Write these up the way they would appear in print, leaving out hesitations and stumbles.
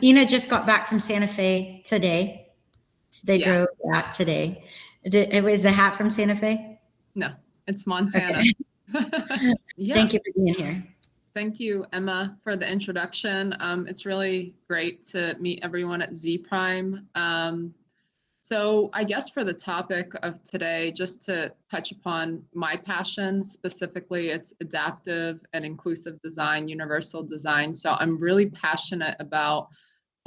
Ina just got back from Santa Fe today. They Yeah, drove that today. Was the hat from Santa Fe? no, it's Montana. Okay. Yeah. Thank you for being here. Thank you, Emma, for the introduction. It's really great to meet everyone at Z Prime. So I guess for the topic of today, just to touch upon my passion, specifically, it's adaptive and inclusive design, universal design. So I'm really passionate about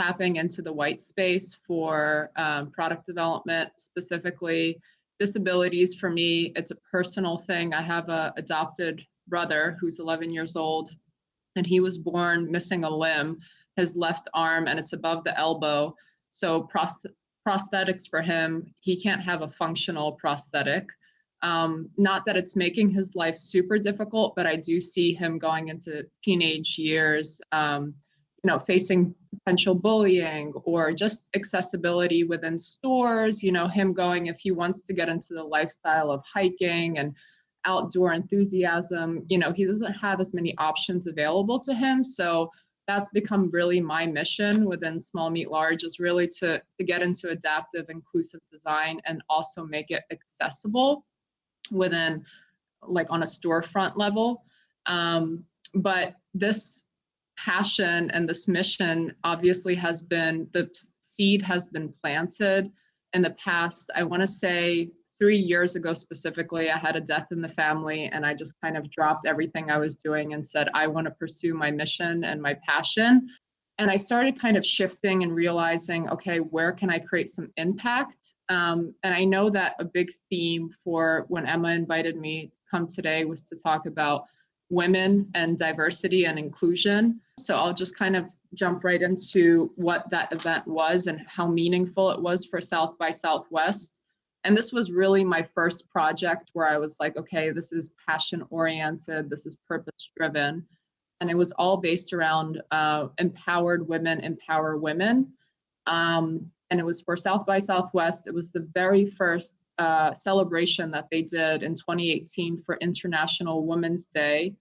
tapping into the white space for product development, specifically disabilities. For me, it's a personal thing. I have a adopted brother who's 11 years old, and he was born missing a limb, his left arm, and it's above the elbow. So prosthetics for him, he can't have a functional prosthetic. Not that it's making his life super difficult, but I do see him going into teenage years, facing potential bullying or just accessibility within stores, him going, if he wants to get into the lifestyle of hiking and outdoor enthusiasm, he doesn't have as many options available to him. So that's become really my mission within Small Meat Large, is really to get into adaptive, inclusive design and also make it accessible within, like, on a storefront level. But this passion and this mission obviously the seed has been planted in the past. I want to say 3 years ago specifically, I had a death in the family, and I just kind of dropped everything I was doing and said, I want to pursue my mission and my passion. And I started kind of shifting and realizing, okay, where can I create some impact? And I know that a big theme for when Emma invited me to come today was to talk about women and diversity and inclusion. So I'll just kind of jump right into what that event was and how meaningful it was for South by Southwest. And this was really my first project where I was like, okay, this is passion oriented, this is purpose driven. And it was all based around empowered women empower women. And it was for South by Southwest. It was the very first celebration that they did in 2018 for International Women's Day.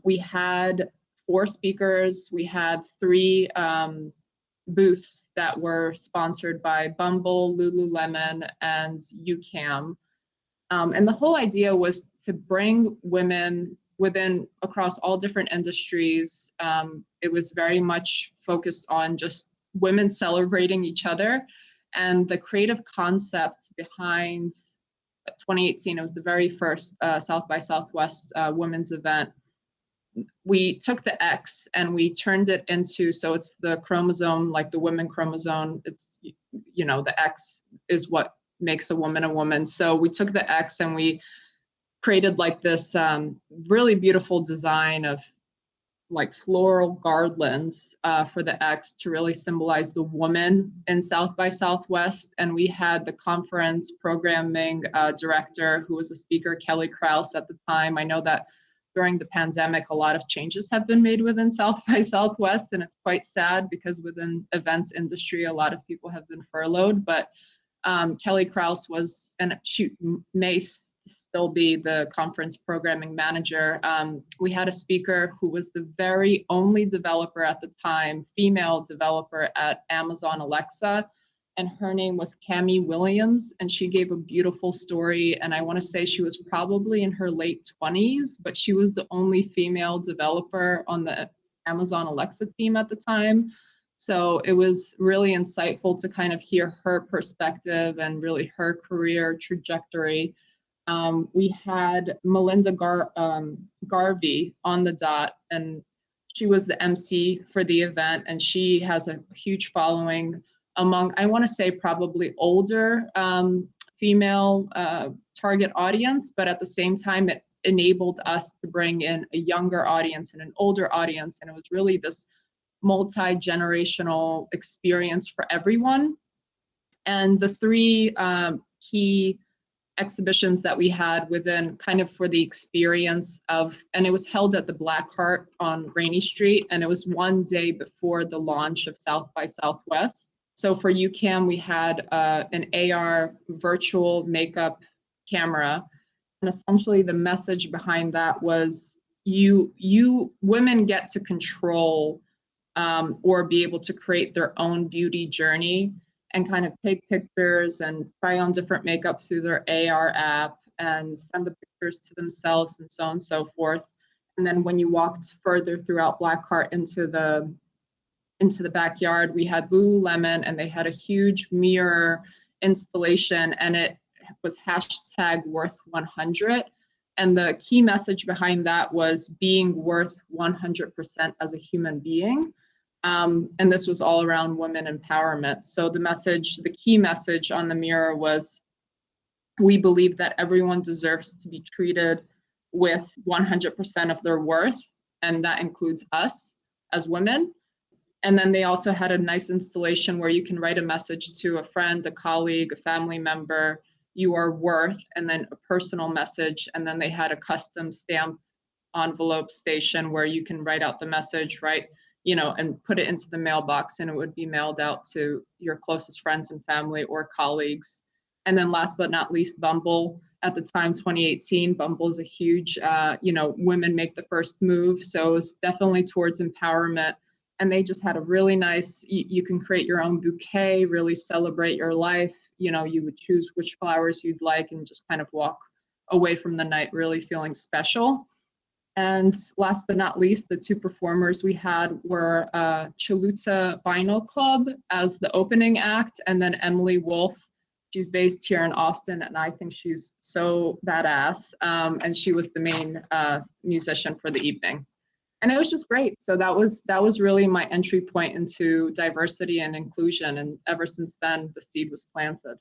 We had 4 speakers. We had 3 booths that were sponsored by Bumble, Lululemon, and UCAM. And the whole idea was to bring women across all different industries. It was very much focused on just women celebrating each other. And the creative concept behind 2018, it was the very first South by Southwest women's event. We took the X and we turned it into, so it's the chromosome, like the women chromosome. It's, the X is what makes a woman. So we took the X and we created like this really beautiful design of like floral garlands for the X to really symbolize the woman in South by Southwest. And we had the conference programming director, who was a speaker, Kelly Krause, at the time. I know that during the pandemic, a lot of changes have been made within South by Southwest, and it's quite sad because within events industry, a lot of people have been furloughed. But Kelly Krause was, and she may still be, the conference programming manager. We had a speaker who was the very only developer at the time, female developer at Amazon Alexa, and her name was Cami Williams, and she gave a beautiful story. And I want to say she was probably in her late 20s, but she was the only female developer on the Amazon Alexa team at the time. So it was really insightful to kind of hear her perspective and really her career trajectory. We had Melinda Garvey on the dot, and she was the MC for the event, and she has a huge following among, I want to say, probably older female target audience, but at the same time, it enabled us to bring in a younger audience and an older audience, and it was really this multi-generational experience for everyone. And the 3 key exhibitions that we had within, kind of for the experience of, and it was held at the Black Heart on Rainey Street, and it was one day before the launch of South by Southwest. So for UCAM, we had an AR virtual makeup camera, and essentially the message behind that was, you women get to control or be able to create their own beauty journey and kind of take pictures and try on different makeup through their AR app and send the pictures to themselves and so on and so forth. And then when you walked further throughout Blackheart into the backyard, we had Lululemon, and they had a huge mirror installation, and it was hashtag worth 100. And the key message behind that was being worth 100% as a human being. And this was all around women empowerment. So the key message on the mirror was, we believe that everyone deserves to be treated with 100% of their worth, and that includes us as women. And then they also had a nice installation where you can write a message to a friend, a colleague, a family member, you are worth, and then a personal message. And then they had a custom stamp envelope station where you can write out the message, right? And put it into the mailbox, and it would be mailed out to your closest friends and family or colleagues. And then last but not least, Bumble. At the time, 2018, Bumble is a huge, women make the first move. So it was definitely towards empowerment. And they just had a really nice, you can create your own bouquet, really celebrate your life. You would choose which flowers you'd like and just kind of walk away from the night really feeling special. And last but not least, the two performers we had were Chaluta Vinyl Club as the opening act, and then Emily Wolf. She's based here in Austin, and I think she's so badass. And she was the main musician for the evening. And it was just great. So that was really my entry point into diversity and inclusion. And ever since then, the seed was planted.